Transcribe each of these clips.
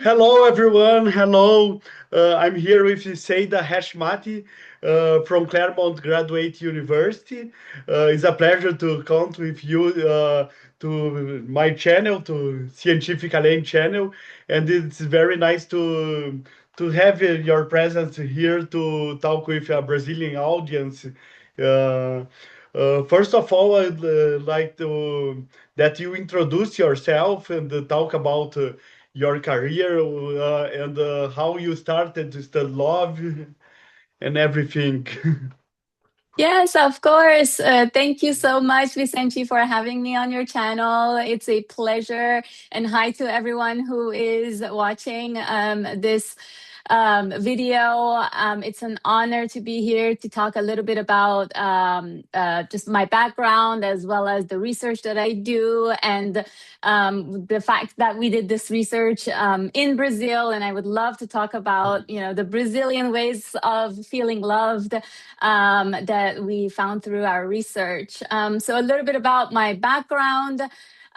Hello, everyone. Hello. I'm here with Saida Heshmati from Claremont Graduate University. It's a pleasure to count with you to my channel, to Scientific Alien channel, and it's very nice to have your presence here to talk with a Brazilian audience. Uh, First of all, I'd like to that you introduce yourself and talk about your career and how you started to study love and everything. Yes, of course. Thank you so much, Vicente, for having me on your channel. It's a pleasure. And hi to everyone who is watching this video. It's an honor to be here to talk a little bit about just my background as well as the research that I do and the fact that we did this research in Brazil. And I would love to talk about, the Brazilian ways of feeling loved that we found through our research. So, a little bit about my background.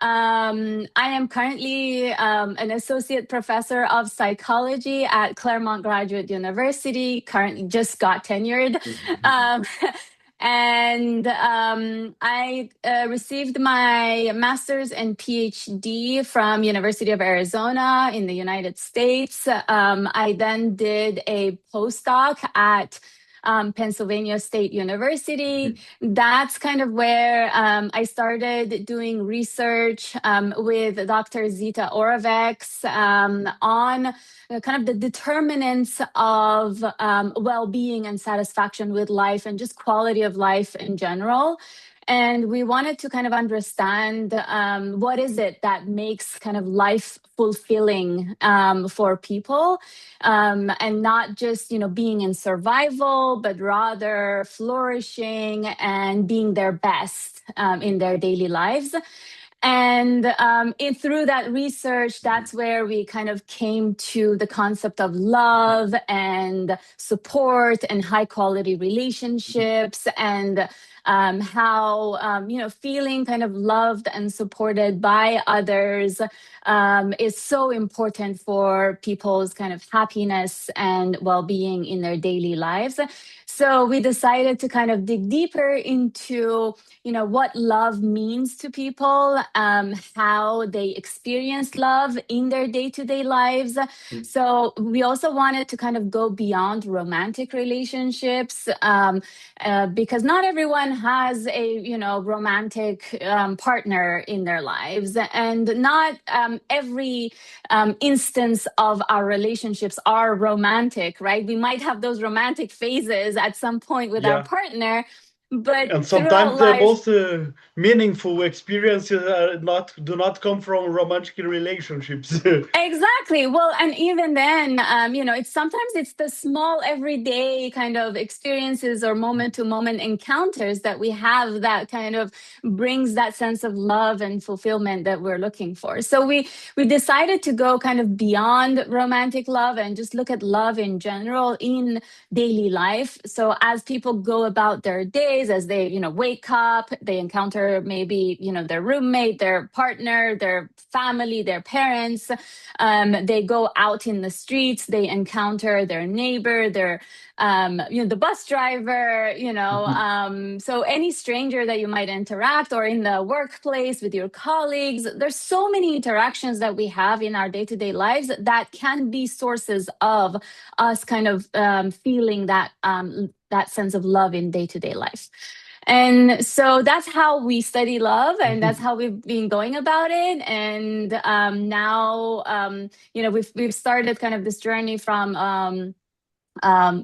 I am currently an associate professor of psychology at Claremont Graduate University, currently just got tenured. Um, and I received my master's and PhD from University of Arizona in the United States. I then did a postdoc at Pennsylvania State University. That's kind of where I started doing research with Dr. Zita Oravex on kind of the determinants of well-being and satisfaction with life and just quality of life in general. And we wanted to kind of understand what is it that makes kind of life fulfilling for people, and not just being in survival, but rather flourishing and being their best in their daily lives. And through that research, that's where we kind of came to the concept of love and support and high quality relationships and how feeling kind of loved and supported by others is so important for people's kind of happiness and well-being in their daily lives. So we decided to kind of dig deeper into what love means to people, how they experience love in their day-to-day lives. So we also wanted to kind of go beyond romantic relationships, because not everyone has a romantic partner in their lives, and not every instance of our relationships are romantic, right? We might have those romantic phases at some point with our Yeah. partner, but And throughout sometimes the life. most meaningful experiences do not come from romantic relationships. Exactly. Well, and even then, it's sometimes it's the small everyday kind of experiences or moment to moment encounters that we have that kind of brings that sense of love and fulfillment that we're looking for. So we decided to go kind of beyond romantic love and just look at love in general in daily life. So as people go about their days, as they, wake up, they encounter maybe, their roommate, their partner, their family, their parents. They go out in the streets, they encounter their neighbor, their the bus driver, so any stranger that you might interact, or in the workplace with your colleagues. There's so many interactions that we have in our day-to-day lives that can be sources of us kind of feeling that sense of love in day-to-day life. And so that's how we study love, and that's how we've been going about it. And now, we've started kind of this journey from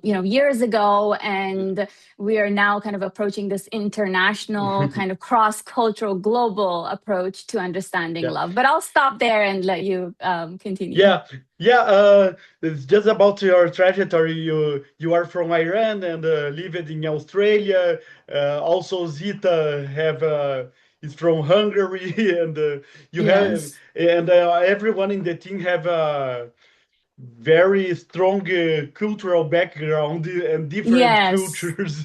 years ago, and we are now kind of approaching this international kind of cross-cultural global approach to understanding Yeah. love. But I'll stop there and let you continue. Yeah, yeah. It's just about your trajectory. You are from Iran and lived in Australia. Also, Zita have is from Hungary, and you have Yes. and everyone in the team have a very strong cultural background and different Yes. cultures.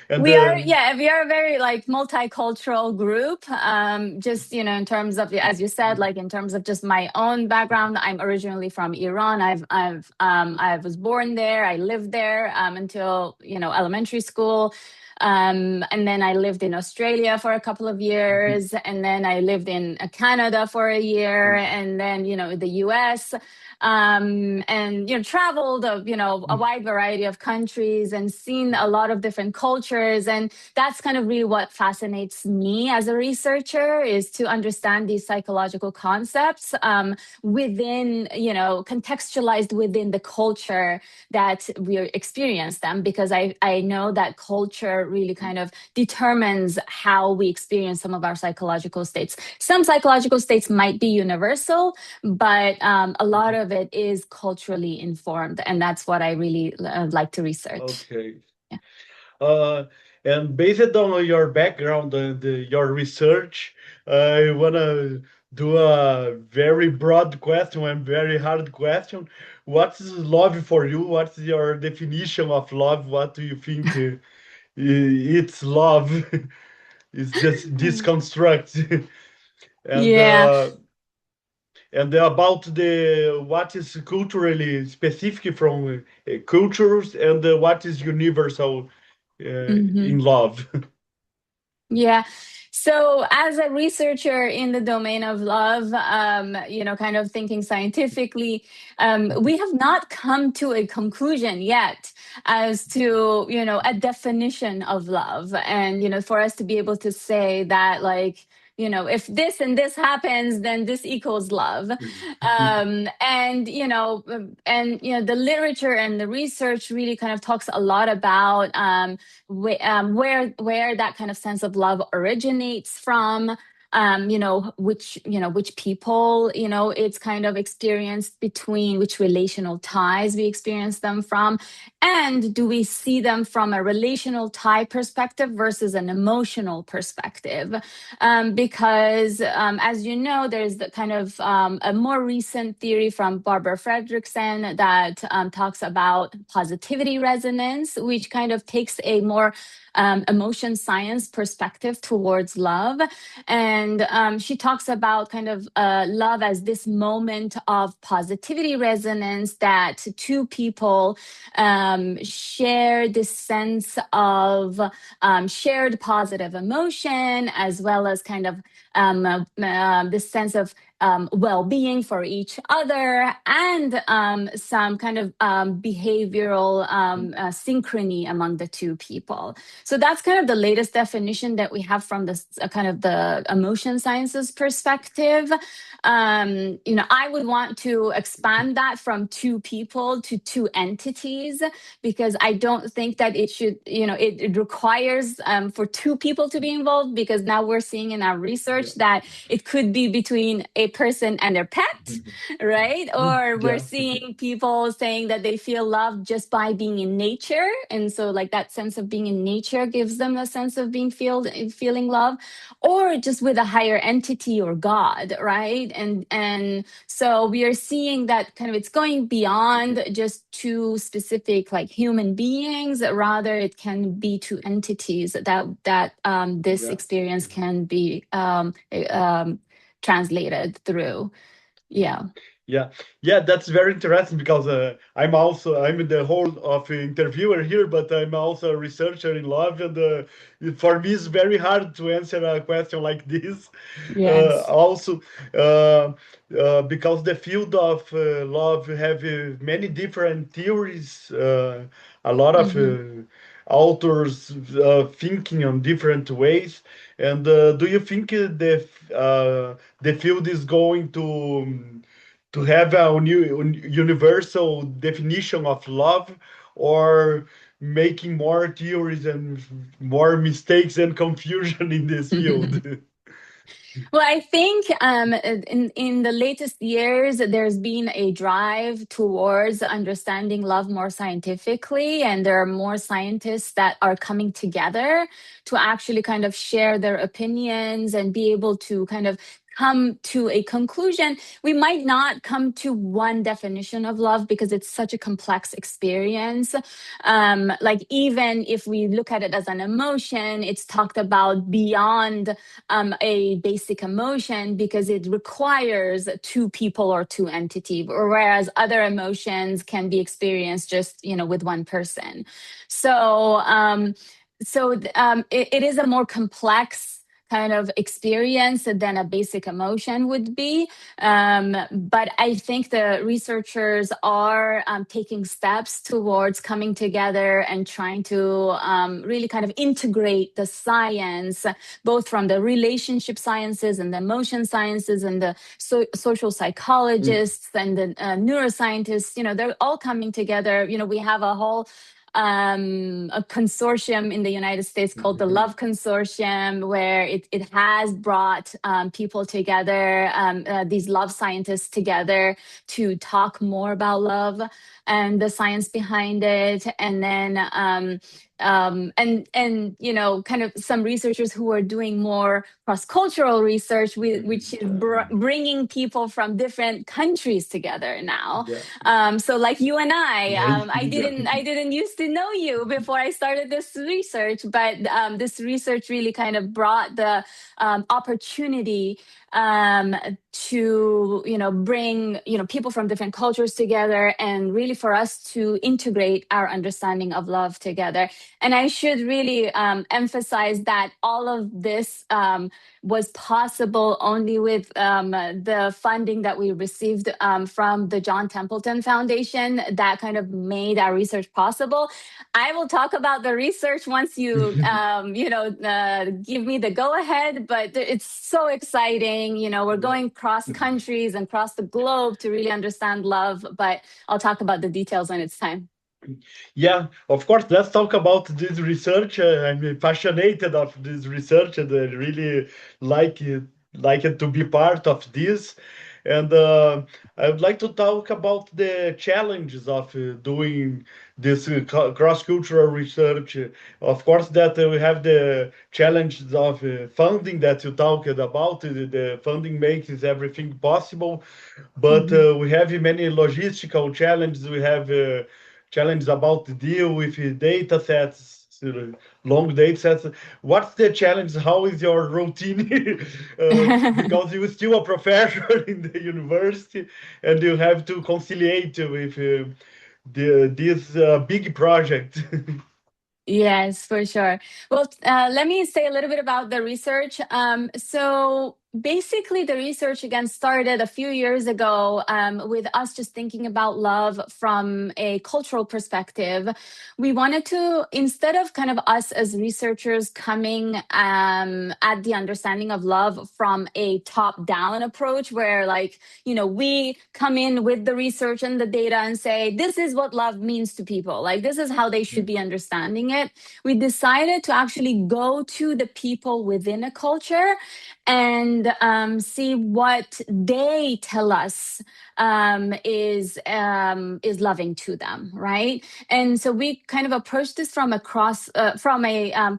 And We are, yeah, we are a very like multicultural group. Just in terms of, as you said, like in terms of just my own background, I'm originally from Iran. I was born there. I lived there until elementary school. And then I lived in Australia for a couple of years, and then I lived in Canada for a year, and then the US, and traveled a wide variety of countries and seen a lot of different cultures. And that's kind of really what fascinates me as a researcher, is to understand these psychological concepts within, contextualized within the culture that we experience them, because I know that culture really kind of determines how we experience some of our psychological states. Some psychological states might be universal, but a lot of it is culturally informed, and that's what I really like to research. okay. Yeah. Uh, and based on your background and your research, I wanna do a very broad question and very hard question. What is love for you? What's your definition of love? What do you think it's love? It's just disconstruct. and Yeah. uh, and about the what is culturally specific from cultures and what is universal in Mhm. love. Yeah. So, as a researcher in the domain of love, kind of thinking scientifically, we have not come to a conclusion yet as to, a definition of love. And, for us to be able to say that, like, if this and this happens, then this equals love. The literature and the research really kind of talks a lot about where that kind of sense of love originates from, which people, it's kind of experienced between, which relational ties we experience them from, and do we see them from a relational tie perspective versus an emotional perspective. Because as you know, there's the kind of a more recent theory from Barbara Fredrickson that talks about positivity resonance, which kind of takes a more emotion science perspective towards love. And she talks about kind of love as this moment of positivity resonance, that two people share this sense of shared positive emotion, as well as kind of this sense of well-being for each other, and some kind of behavioral synchrony among the two people. So that's kind of the latest definition that we have from this kind of the emotion sciences perspective. I would want to expand that from two people to two entities, because I don't think that it should, it requires for two people to be involved, because now we're seeing in our research that it could be between a person and their pet, right? Or we're Yeah, seeing people saying that they feel love just by being in nature. And so like that sense of being in nature gives them a sense of feeling love, or just with a higher entity or God, right? And so we are seeing that kind of it's going beyond just two specific like human beings. Rather, it can be two entities that this yeah. experience can be translated through. Yeah. Yeah, yeah, that's very interesting because I'm the whole of interviewer here, but I'm also a researcher in love, and for me it's very hard to answer a question like this. Yes. Also, because the field of love have many different theories, a lot of Hmm. authors thinking on different ways. And do you think the field is going to have a new universal definition of love, or making more theories and more mistakes and confusion in this field? Well, I think in the latest years, there's been a drive towards understanding love more scientifically, and there are more scientists that are coming together to actually kind of share their opinions and be able to kind of come to a conclusion, we might not come to one definition of love because it's such a complex experience. Like even if we look at it as an emotion, it's talked about beyond a basic emotion because it requires two people or two entities, or whereas other emotions can be experienced just with one person. So it is a more complex kind of experience than a basic emotion would be. But I think the researchers are taking steps towards coming together and trying to really kind of integrate the science, both from the relationship sciences and the emotion sciences and the social psychologists and the neuroscientists. They're all coming together. We have a whole a consortium in the United States called the Love Consortium, where it has brought people together, these love scientists together to talk more about love and the science behind it. And then kind of some researchers who are doing more cross-cultural research, which is bringing people from different countries together now. So like you and I didn't used to know you before I started this research, but this research really kind of brought the opportunity to bring people from different cultures together, and really for us to integrate our understanding of love together. And I should really emphasize that all of this was possible only with the funding that we received from the John Templeton Foundation that kind of made our research possible. I will talk about the research once you give me the go ahead, but it's so exciting. We're going cross countries and across the globe to really understand love, but I'll talk about the details when it's time. Yeah, of course. Let's talk about this research. I'm passionate of this research, and I really like it to be part of this. And I would like to talk about the challenges of doing this cross-cultural research. Of course, that we have the challenges of funding that you talked about. The funding makes everything possible, but we have many logistical challenges. We have challenges about the deal with data sets, long data sets. What's the challenge? How is your routine? Because you're still a professor in the university and you have to conciliate with this big project. Yes, for sure. Well, let me say a little bit about the research. So basically, the research again started a few years ago with us just thinking about love from a cultural perspective. We wanted to, instead of kind of us as researchers coming at the understanding of love from a top-down approach, where we come in with the research and the data and say, this is what love means to people. Like, this is how they should be understanding it. We decided to actually go to the people within a culture and see what they tell us is loving to them, right? And so we kind of approached this from a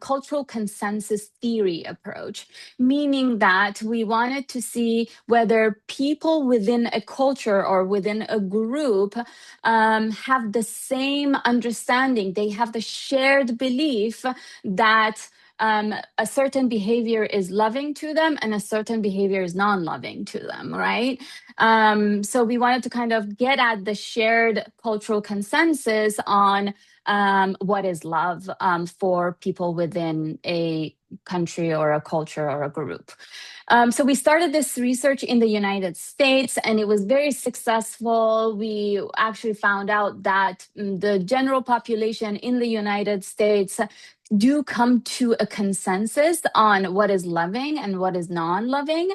cultural consensus theory approach, meaning that we wanted to see whether people within a culture or within a group have the same understanding. They have the shared belief that a certain behavior is loving to them and a certain behavior is non-loving to them, right? So we wanted to kind of get at the shared cultural consensus on what is love for people within a country or a culture or a group. So we started this research in the United States, and it was very successful. We actually found out that the general population in the United States do come to a consensus on what is loving and what is non-loving.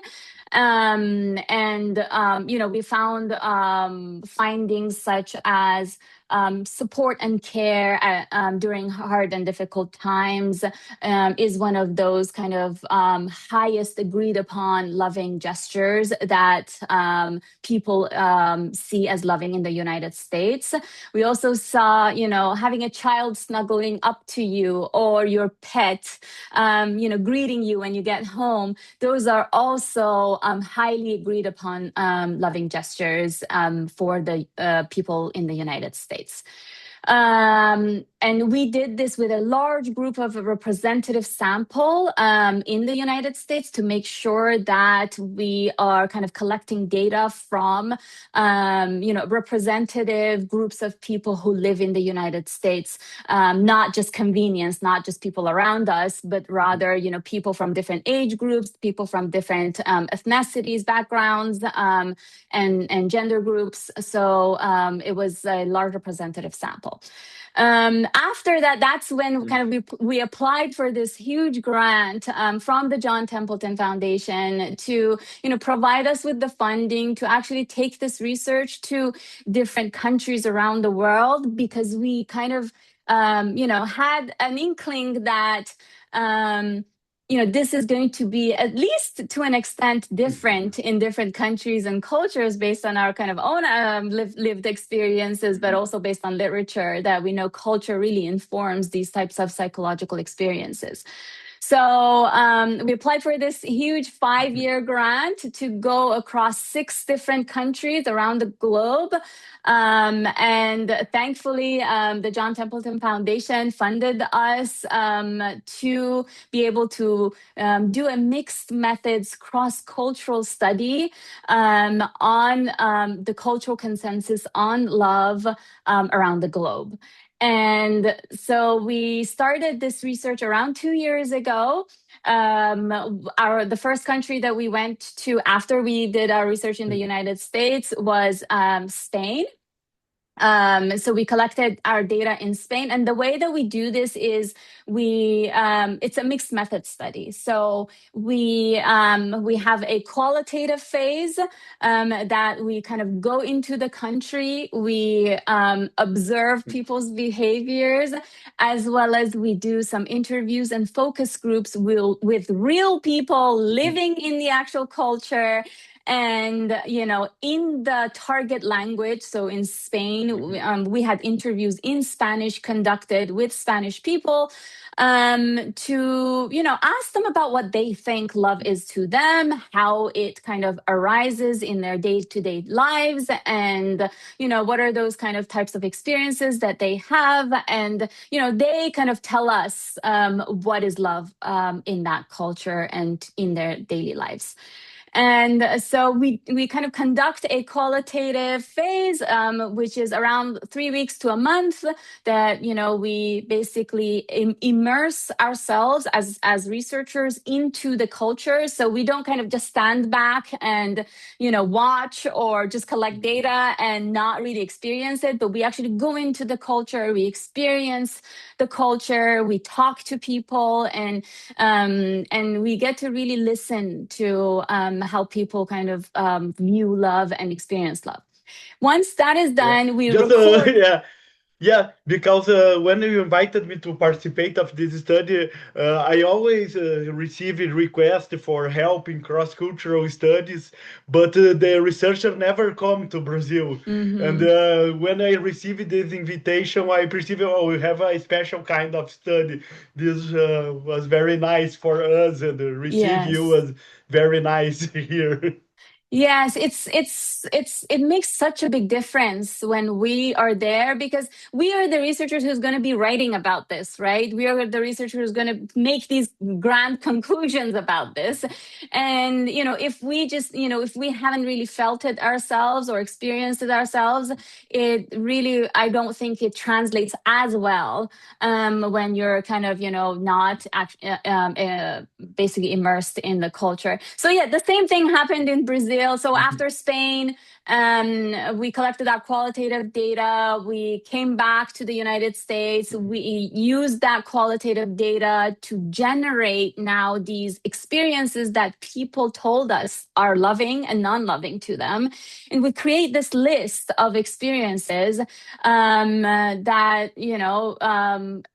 We found findings such as support and care during hard and difficult times is one of those kind of highest agreed upon loving gestures that people see as loving in the United States. We also saw, having a child snuggling up to you, or your pet, greeting you when you get home. Those are also highly agreed upon loving gestures for the people in the United States. And we did this with a large group of a representative sample in the United States to make sure that we are kind of collecting data from, representative groups of people who live in the United States, not just convenience, not just people around us, but rather, people from different age groups, people from different ethnicities, backgrounds, and gender groups. So it was a large representative sample. After that, that's when kind of we applied for this huge grant from the John Templeton Foundation to provide us with the funding to actually take this research to different countries around the world, because we kind of had an inkling that this is going to be, at least to an extent, different in different countries and cultures based on our kind of own lived experiences, but also based on literature, that we know culture really informs these types of psychological experiences. So we applied for this huge 5-year grant to go across 6 different countries around the globe. And thankfully, the John Templeton Foundation funded us to be able to do a mixed methods cross-cultural study on the cultural consensus on love around the globe. And so we started this research around 2 years ago. The first country that we went to after we did our research in the United States was Spain. So we collected our data in Spain, and the way that we do this is it's a mixed method study. So we have a qualitative phase that we kind of go into the country, we observe people's behaviors, as well as we do some interviews and focus groups with real people living in the actual culture. And, in the target language, so in Spain, we had interviews in Spanish conducted with Spanish people to, ask them about what they think love is to them, how it kind of arises in their day-to-day lives, and, what are those kind of types of experiences that they have. And, they kind of tell us what is love in that culture and in their daily lives. And so we kind of conduct a qualitative phase, which is around 3 weeks to a month, that, we basically immerse ourselves as researchers into the culture. So we don't kind of just stand back and, watch or just collect data and not really experience it, but we actually go into the culture, we experience the culture, we talk to people, and we get to really listen to how people kind of view love and experience love. Once that is done, we record. Yeah, because when you invited me to participate of this study, I always receive a request for help in cross-cultural studies, but the researcher never come to Brazil. And when I received this invitation, I perceived, we have a special kind of study. This was very nice for us, and receive you was very nice here. Yes, it makes such a big difference when we are there, because we are the researchers who's going to be writing about this, right? We are the researchers who's going to make these grand conclusions about this. And, if we just, if we haven't really felt it ourselves or experienced it ourselves, it really, I don't think it translates as well when you're kind of, not basically immersed in the culture. So yeah, the same thing happened in Brazil. So after Spain, we collected our qualitative data. We came back to the United States. We used that qualitative data to generate now these experiences that people told us are loving and non-loving to them. And we create this list of experiences that,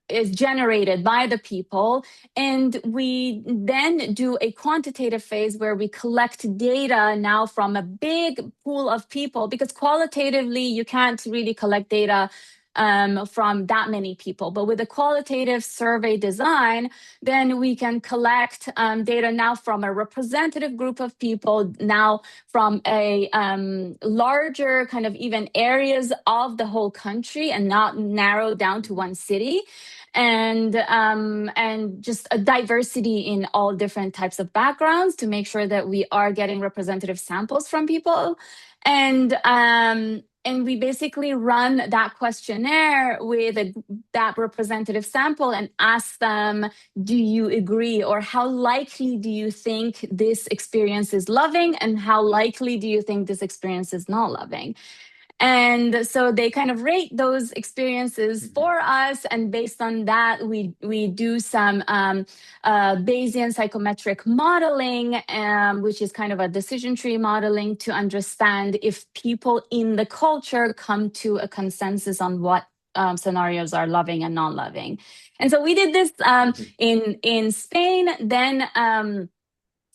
is generated by the people. And we then do a quantitative phase where we collect data now from a big pool of people, because qualitatively you can't really collect data from that many people. But with a qualitative survey design, then we can collect data now from a representative group of people, now from a larger kind of even areas of the whole country, and not narrowed down to one city. And just a diversity in all different types of backgrounds to make sure that we are getting representative samples from people. And we basically run that questionnaire with that representative sample and ask them, do you agree, or how likely do you think this experience is loving, and how likely do you think this experience is not loving? And so they kind of rate those experiences for us, and based on that, we do some Bayesian psychometric modeling, which is kind of a decision tree modeling to understand if people in the culture come to a consensus on what scenarios are loving and non-loving. And so we did this in Spain,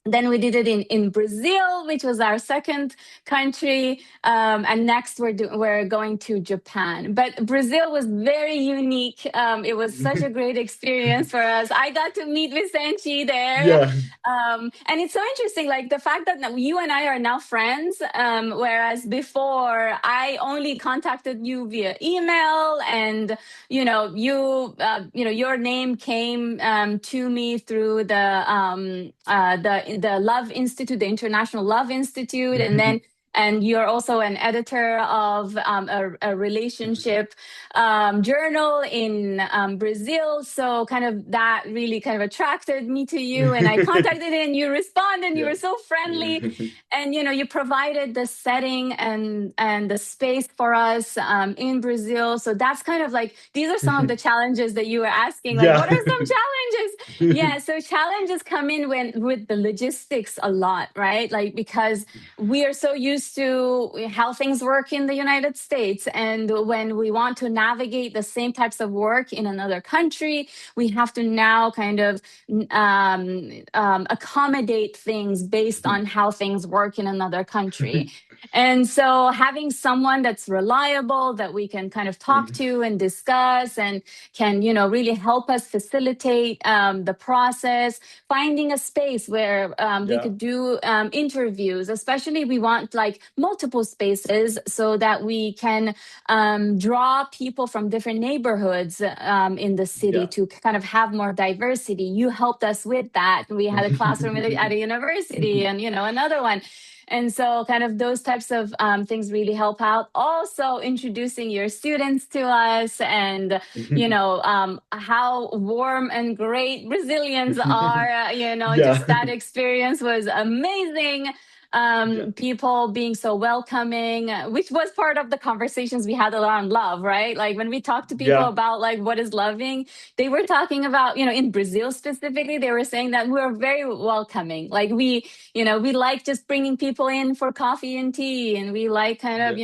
then we did it in Brazil, which was our second country, and next we're going to Japan. But Brazil was very unique. It was such a great experience for us. I got to meet Vicente there, Yeah. And it's so interesting, like the fact that you and I are now friends, whereas before I only contacted you via email, and your name came to me through the Love Institute, the International Love Institute, and you're also an editor of a relationship journal in Brazil. So kind of that really kind of attracted me to you, and I contacted you, and you responded, and you were so friendly, and you provided the setting and the space for us in Brazil. So that's kind of like, these are some of the challenges that you were asking, like what are some challenges? Yeah, so challenges come in with the logistics a lot, right? Like, because we are so used to how things work in the United States, and when we want to navigate the same types of work in another country, we have to now kind of accommodate things based on how things work in another country. And so having someone that's reliable, that we can kind of talk to and discuss, and can really help us facilitate the process, finding a space where we could do interviews. Especially we want like multiple spaces so that we can draw people from different neighborhoods in the city to kind of have more diversity. You helped us with that. We had a classroom at a university, and another one. And so kind of those types of things really help out. Also introducing your students to us, and, how warm and great Brazilians are, just that experience was amazing. People being so welcoming, which was part of the conversations we had around love, right? Like when we talked to people about like what is loving, they were talking about, in Brazil specifically, they were saying that we are very welcoming. Like we like just bringing people in for coffee and tea, and we like kind of,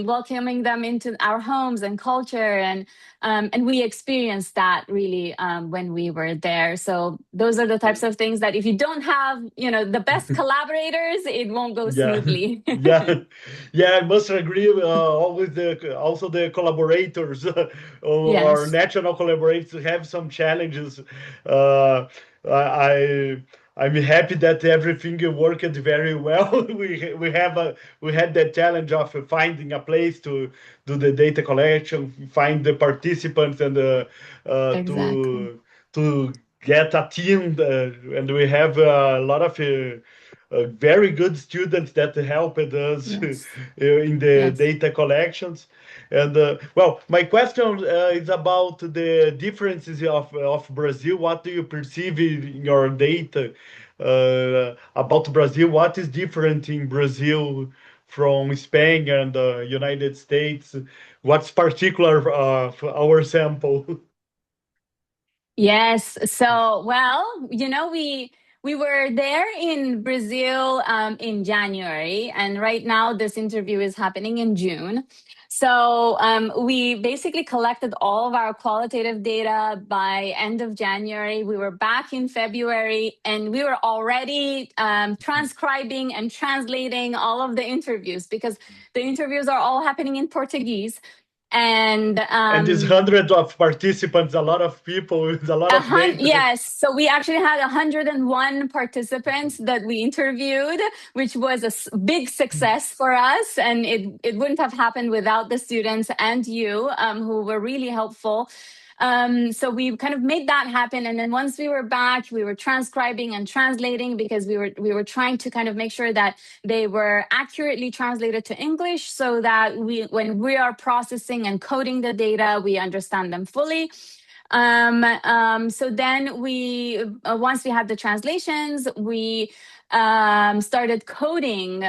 welcoming them into our homes and culture, and we experienced that really when we were there. So those are the types of things that if you don't have the best collaborators, it won't go smoothly. I must agree. Always also the collaborators or Yes, national collaborators have some challenges. Uh, I I'm happy that everything worked very well. We had that challenge of finding a place to do the data collection, find the participants, and exactly. to get a team. And we have a lot of very good students that helped us Yes, in the yes. data collections. And well, my question is about the differences of Brazil. What do you perceive in your data about Brazil? What is different in Brazil from Spain and the United States? What's particular for our sample? Yes. So, well, we were there in Brazil in January, and right now this interview is happening in June. So we basically collected all of our qualitative data by end of January. We were back in February, and we were already transcribing and translating all of the interviews, because the interviews are all happening in Portuguese. And this hundred of participants, a lot of people with a lot of data. Yes. So we actually had 101 participants that we interviewed, which was a big success for us. And it wouldn't have happened without the students and you, who were really helpful. So we kind of made that happen. And then once we were back, we were transcribing and translating because we were trying to kind of make sure that they were accurately translated to English so that when we are processing and coding the data, we understand them fully. So then once we had the translations, we started coding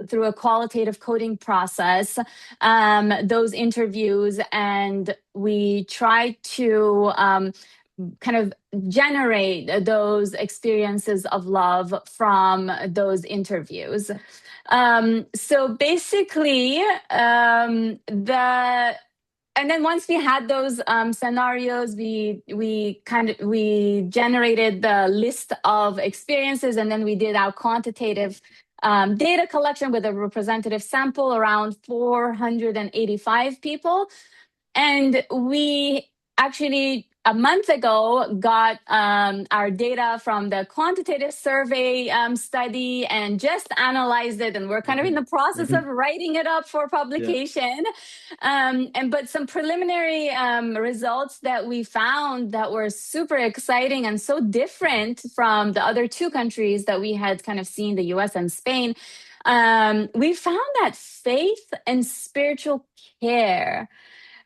through a qualitative coding process, those interviews, and we tried to kind of generate those experiences of love from those interviews. So basically, and then once we had those scenarios, we generated the list of experiences, and then we did our quantitative data collection with a representative sample around 485 people. And we actually, a month ago, got our data from the quantitative survey study and just analyzed it. And we're kind of in the process of writing it up for publication. But some preliminary results that we found that were super exciting and so different from the other two countries that we had kind of seen, the US and Spain. We found that faith and spiritual care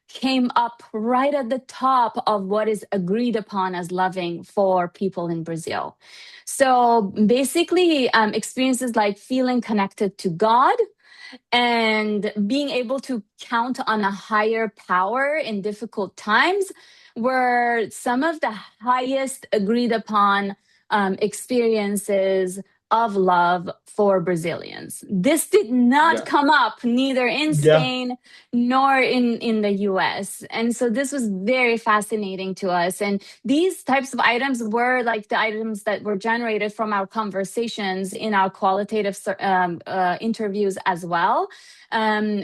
came up right at the top of what is agreed upon as loving for people in Brazil. So basically, experiences like feeling connected to God and being able to count on a higher power in difficult times were some of the highest agreed upon experiences of love for Brazilians. This did not come up neither in Spain nor in the US. And so this was very fascinating to us. And these types of items were like the items that were generated from our conversations in our qualitative interviews as well.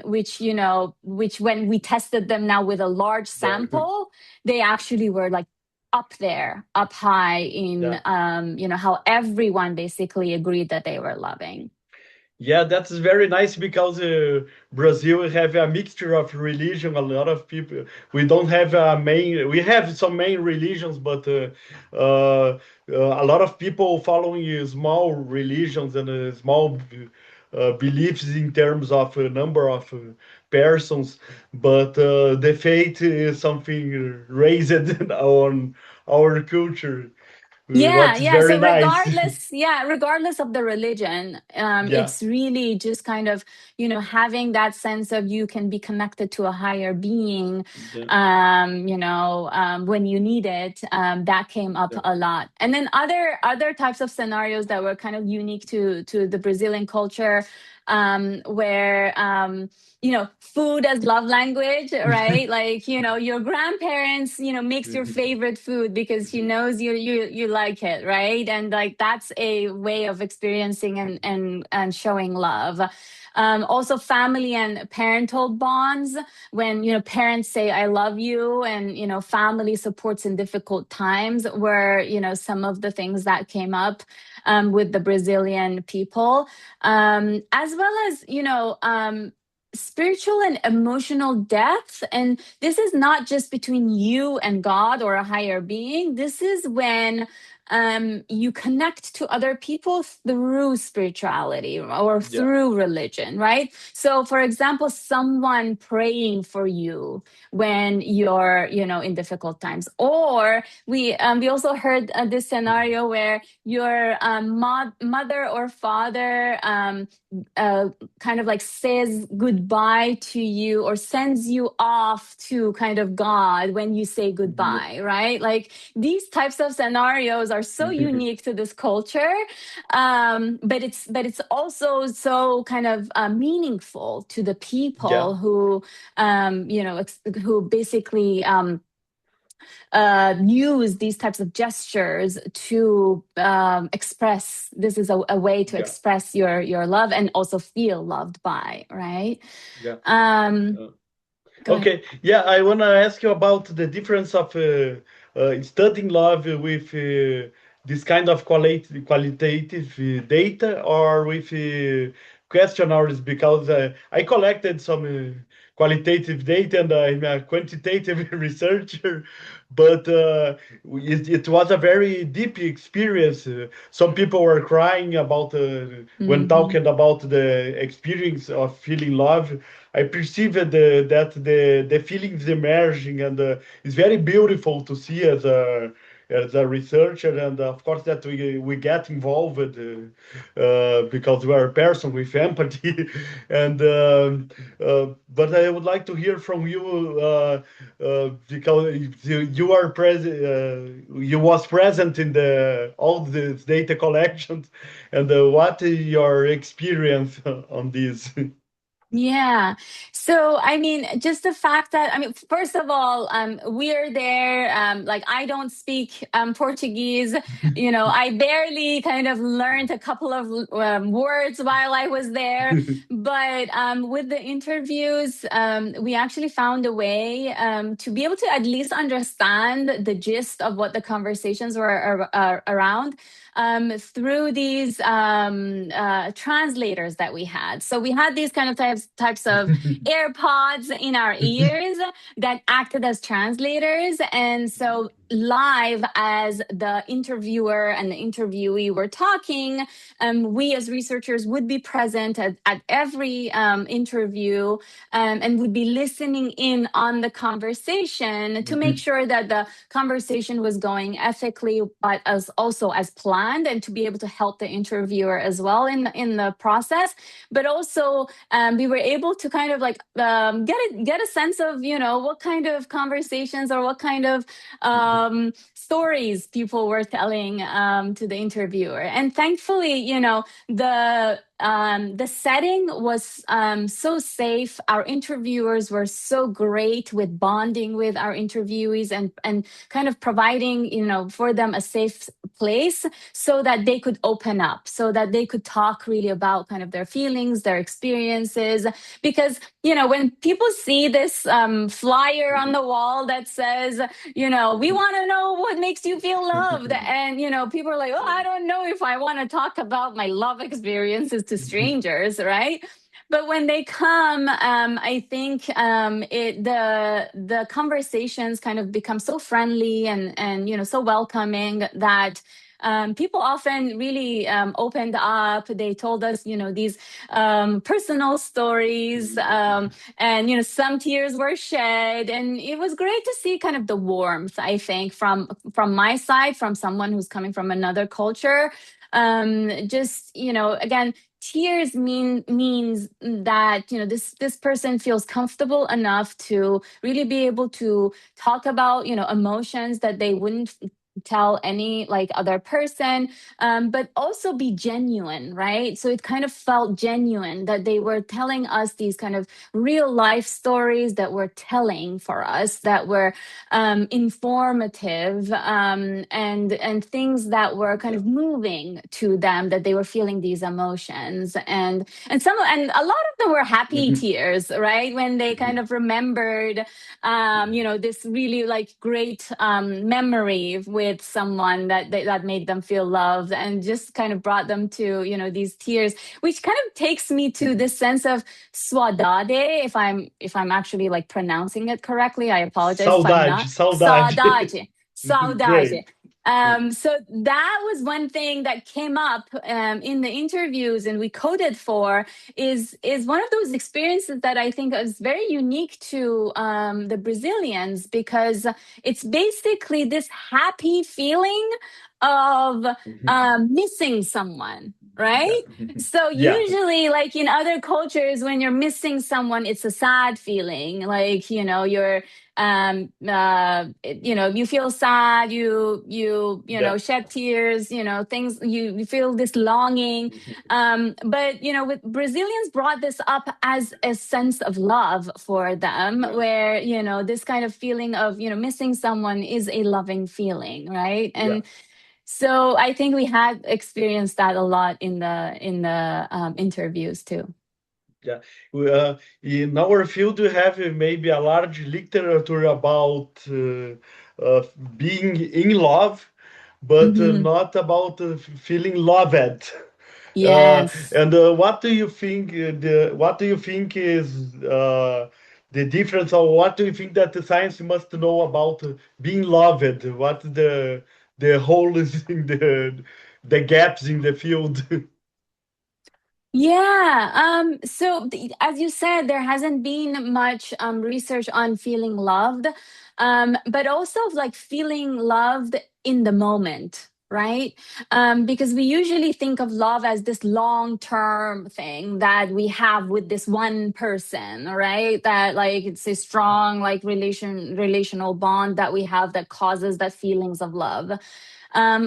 Which when we tested them now with a large sample, they actually were like up there, up high in, how everyone basically agreed that they were loving. Yeah, that's very nice because Brazil have a mixture of religion. A lot of people. We don't have a main. We have some main religions, but a lot of people following small religions and small beliefs in terms of number of persons. But the faith is something raised on our culture. What's So very nice. regardless of the religion, it's really just kind of having that sense of you can be connected to a higher being when you need it. That came up a lot. And then other types of scenarios that were kind of unique to the Brazilian culture, where food as love language, right? Like, your grandparents, makes your favorite food because she knows you like it, right? And like, that's a way of experiencing and showing love. Also family and parental bonds, when, parents say, I love you, and, family supports in difficult times were, some of the things that came up with the Brazilian people, as well as, spiritual and emotional depth. And this is not just between you and God or a higher being. This is when you connect to other people through spirituality or through religion, right? So, for example, someone praying for you when you're, in difficult times. Or we also heard this scenario where your mother or father kind of like says goodbye to you or sends you off to kind of God when you say goodbye, right? Like, these types of scenarios are so unique to this culture, but it's also so kind of meaningful to the people who who basically use these types of gestures to express. This is a way to express your love and also feel loved by, right? Go ahead. Okay, yeah, I want to ask you about the difference of studying love with this kind of qualitative data or with questionnaires, because I collected some qualitative data and I'm a quantitative researcher, but it was a very deep experience. Some people were crying about when Hmm. talking about the experience of feeling love. I perceived that the feelings emerging, and it's very beautiful to see as a researcher, and of course that we get involved because we are a person with empathy, and but I would like to hear from you because you are present, you was present in the all the data collections, and what is your experience on this? Yeah. So, I mean, just the fact that, I mean, first of all, we're there. Like, I don't speak Portuguese. I barely kind of learned a couple of words while I was there. But with the interviews, we actually found a way to be able to at least understand the gist of what the conversations were around through these translators that we had. So we had these kind of types of AirPods in our ears that acted as translators, and so live as the interviewer and the interviewee were talking, we as researchers would be present at every interview, and would be listening in on the conversation to make sure that the conversation was going ethically, but as also as planned, and to be able to help the interviewer as well in the process. But also, we were able to kind of like get a sense of what kind of conversations or what kind of stories people were telling to the interviewer. And thankfully, the setting was so safe. Our interviewers were so great with bonding with our interviewees, and kind of providing, for them a safe place so that they could open up, so that they could talk really about kind of their feelings, their experiences. Because, when people see this flyer on the wall that says, we want to know what makes you feel loved. And, people are like, oh, I don't know if I want to talk about my love experiences to strangers, right? But when they come, I think the conversations kind of become so friendly and so welcoming that people often really opened up. They told us, these personal stories, and some tears were shed, and it was great to see kind of the warmth. I think from my side, from someone who's coming from another culture, just again, tears means that this person feels comfortable enough to really be able to talk about emotions that they wouldn't tell any like other person, but also be genuine, right? So it kind of felt genuine that they were telling us these kind of real life stories that were telling for us, that were informative, and things that were kind Yeah. of moving to them, that they were feeling these emotions. And a lot of them were happy tears, right, when they kind of remembered this really like great memory with someone that made them feel loved, and just kind of brought them to these tears, which kind of takes me to this sense of saudade. If I'm actually like pronouncing it correctly, I apologize if I'm Saudade, not. saudade. Saudade. Saudade. Great. So that was one thing that came up in the interviews, and we coded for, is one of those experiences that I think is very unique to the Brazilians, because it's basically this happy feeling of missing someone, right? So Yeah. usually, like in other cultures, when you're missing someone, it's a sad feeling. Like you're you feel sad, Yeah. shed tears, things, you feel this longing, but with Brazilians brought this up as a sense of love for them, Yeah. where this kind of feeling of missing someone is a loving feeling, right? Yeah. And so I think we had experienced that a lot in the interviews too. Yeah, in our field, we have maybe a large literature about uh, being in love, but Hmm. not about feeling loved. Yes. And what do you think? What do you think is the difference, or what do you think that the science must know about being loved? What the holes in the gaps in the field? Yeah. As you said, there hasn't been much research on feeling loved, but also like feeling loved in the moment, right? Because we usually think of love as this long-term thing that we have with this one person, right? That like it's a strong like relational bond that we have that causes that feelings of love.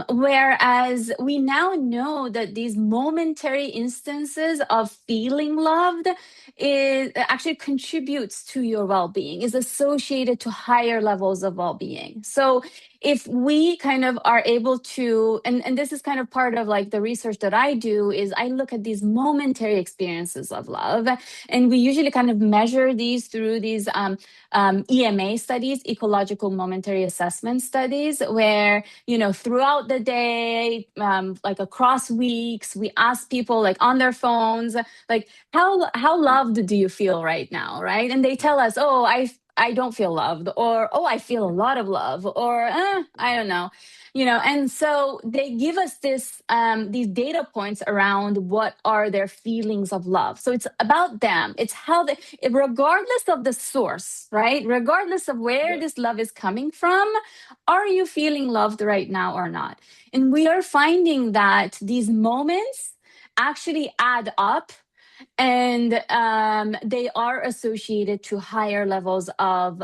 Whereas we now know that these momentary instances of feeling loved is actually contributes to your well-being, is associated to higher levels of well-being. So if we kind of are able to, and this is kind of part of like the research that I do, is I look at these momentary experiences of love, and we usually kind of measure these through these EMA studies, ecological momentary assessment studies, where throughout the day, like across weeks, we ask people like on their phones, like how loved do you feel right now, right? And they tell us, oh, I don't feel loved, or oh, I feel a lot of love, or I don't know. And so they give us these data points around what are their feelings of love. So it's about them. It's how they, regardless of the source, right? Regardless of where Yeah. this love is coming from, are you feeling loved right now or not? And we are finding that these moments actually add up, and they are associated to higher levels of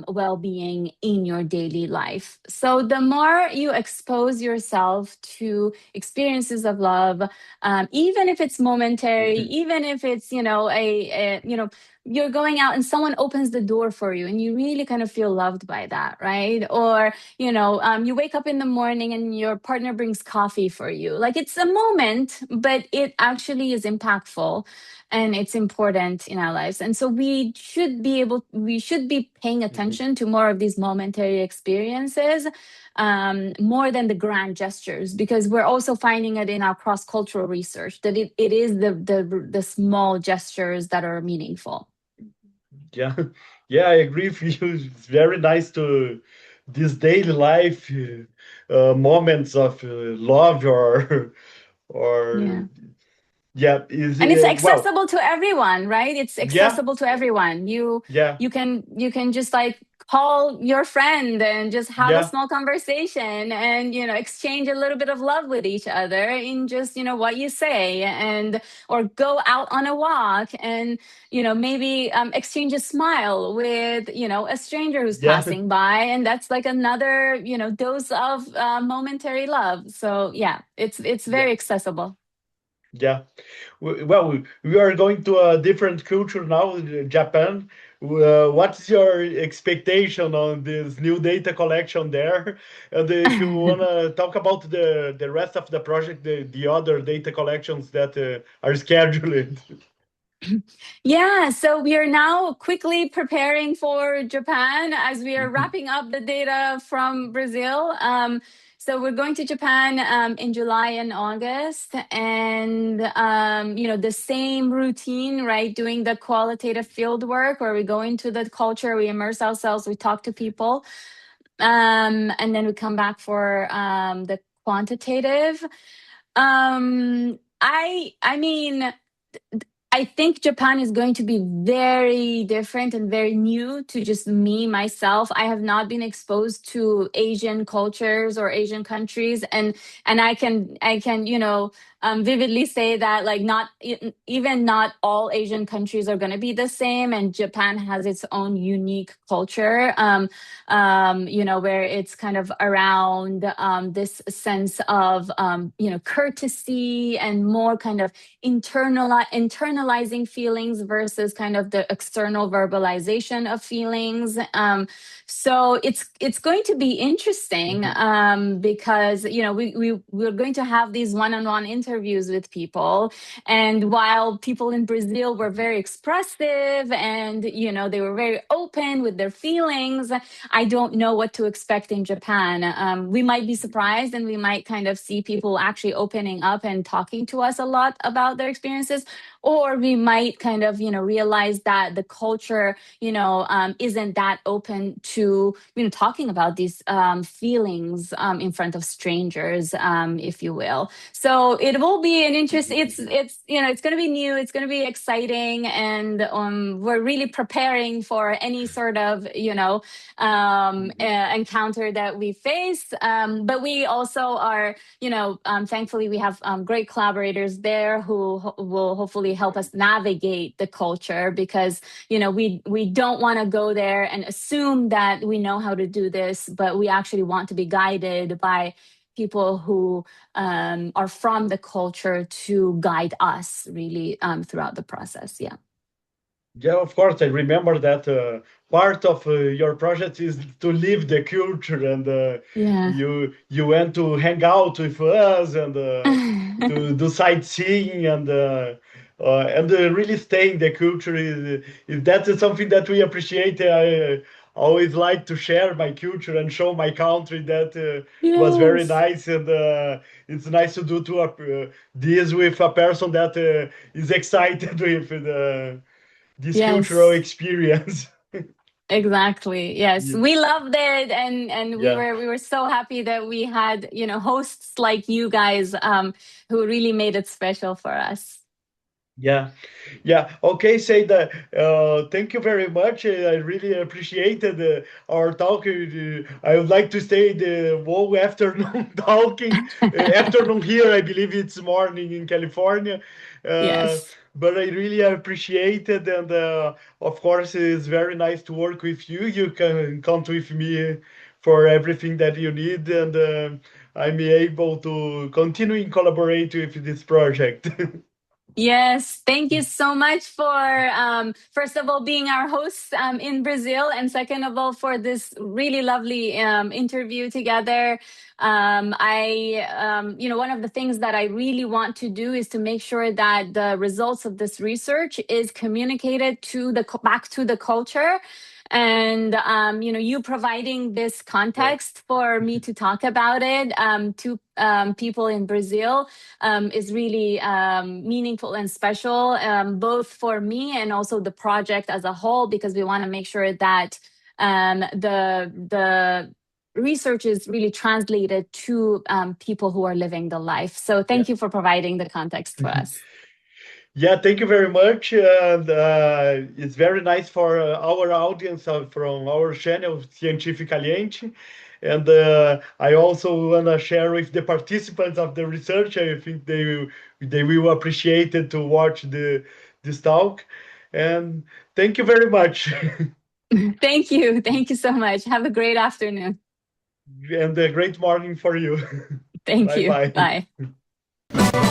well-being in your daily life. So the more you expose yourself to experiences of love, even if it's momentary, Mhm. even if it's you're going out and someone opens the door for you and you really kind of feel loved by that, right? Or you wake up in the morning and your partner brings coffee for you. Like, it's a moment, but it actually is impactful and it's important in our lives. And so we should be paying Mhm. attention to more of these momentary experiences, more than the grand gestures, because we're also finding it in our cross-cultural research that it is the small gestures that are meaningful. Yeah, yeah, I agree with you. It's very nice to this daily life moments of love or Yeah. yeah, is And it's well, accessible to everyone, right? It's yeah, accessible to everyone. you yeah, you can you can just like call your friend and just have a yeah, small conversation and exchange a little bit of love with each other in just what you say, and or go out on a walk and maybe exchange a smile with a stranger who's yeah, passing by, and that's like another dose of momentary love. So yeah, it's yeah, very accessible. yeah. Well, we are going to a different culture now, Japan. What's your expectation on this new data collection there? And if you wanna talk about the rest of the project, the other data collections that are scheduled. Yeah, so we are now quickly preparing for Japan as we are wrapping up the data from Brazil. So we're going to Japan in July and August, and the same routine, right? Doing the qualitative field work where we go into the culture, we immerse ourselves, we talk to people, and then we come back for the quantitative. I mean, I think Japan is going to be very different and very new to just me, myself. I have not been exposed to Asian cultures or Asian countries, and I can vividly say that like not even not all Asian countries are going to be the same, and Japan has its own unique culture. Where it's kind of around this sense of courtesy and more kind of internalized internalizing feelings versus kind of the external verbalization of feelings. So it's going to be interesting because we're going to have these one-on-one interviews with people, and while people in Brazil were very expressive and they were very open with their feelings, I don't know what to expect in Japan. We might be surprised, and we might kind of see people actually opening up and talking to us a lot about their experiences, or we might kind of realize that the culture isn't that open to talking about these feelings in front of strangers, if you will. So it will be an interest. It's going to be new. It's going to be exciting, and we're really preparing for any sort of encounter that we face. But we also are, thankfully, we have great collaborators there who will hopefully help us navigate the culture, because we don't want to go there and assume that we know how to do this, but we actually want to be guided by people who are from the culture to guide us really throughout the process. Yeah. Yeah, of course. I remember that part of your project is to live the culture, and Yeah. you went to hang out with us and to do sightseeing and really stay in the culture. Is that is something that we appreciate. I always like to share my culture and show my country. That was very Yes. nice, and it's nice to do this with a person that is excited with this cultural Yes. experience. Exactly. Yes, Yeah, we loved it, and we yeah, were so happy that we had hosts like you guys who really made it special for us. yeah. Yeah. Okay, Saida. Thank you very much. I really appreciated our talk. I would like to stay the whole afternoon talking. Afternoon here, I believe it's morning in California. Uh, Yes. but I really appreciate it, and of course, it's very nice to work with you. You can count with me for everything that you need, and I'm able to continue and collaborate with this project. Yes, thank you so much for first of all being our host in Brazil, and second of all for this really lovely interview together. One of the things that I really want to do is to make sure that the results of this research is communicated to back to the culture, and you providing this Yeah. context for me to talk about it to people in Brazil is really meaningful and special, both for me and also the project as a whole, because we want to make sure that the research is really translated to people who are living the life. So Yeah. thank you for providing the context for us. Yeah, thank you very much. And it's very nice for our audience from our channel, Cientificamente. And I also want to share with the participants of the research. I think they will appreciate it to watch this talk. And thank you very much. Thank you. Thank you so much. Have a great afternoon. And a great morning for you. Thank Bye you. bye. Bye.